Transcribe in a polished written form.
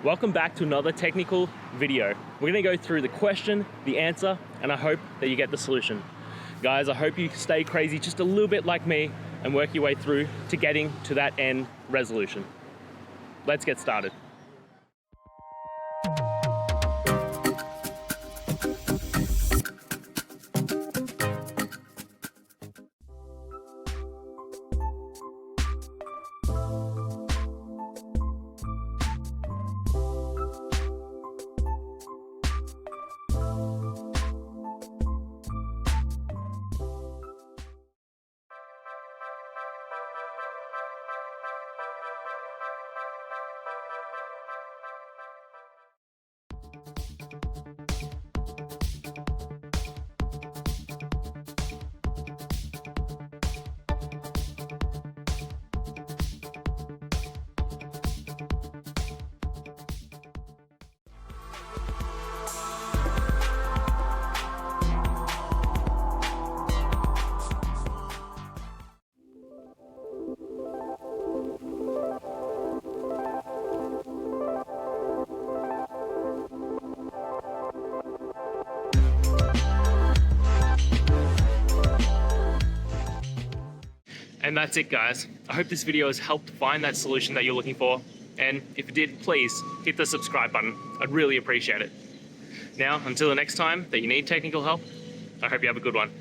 Welcome back to another technical video. We're gonna go through the question, the answer, and I hope that you get the solution. Guys, I hope you stay crazy just a little bit like me and work your way through to getting to that end resolution. Let's get started. And that's it, guys. I hope this video has helped find that solution that you're looking for. And if it did, please hit the subscribe button. I'd really appreciate it. Now, until the next time that you need technical help, I hope you have a good one.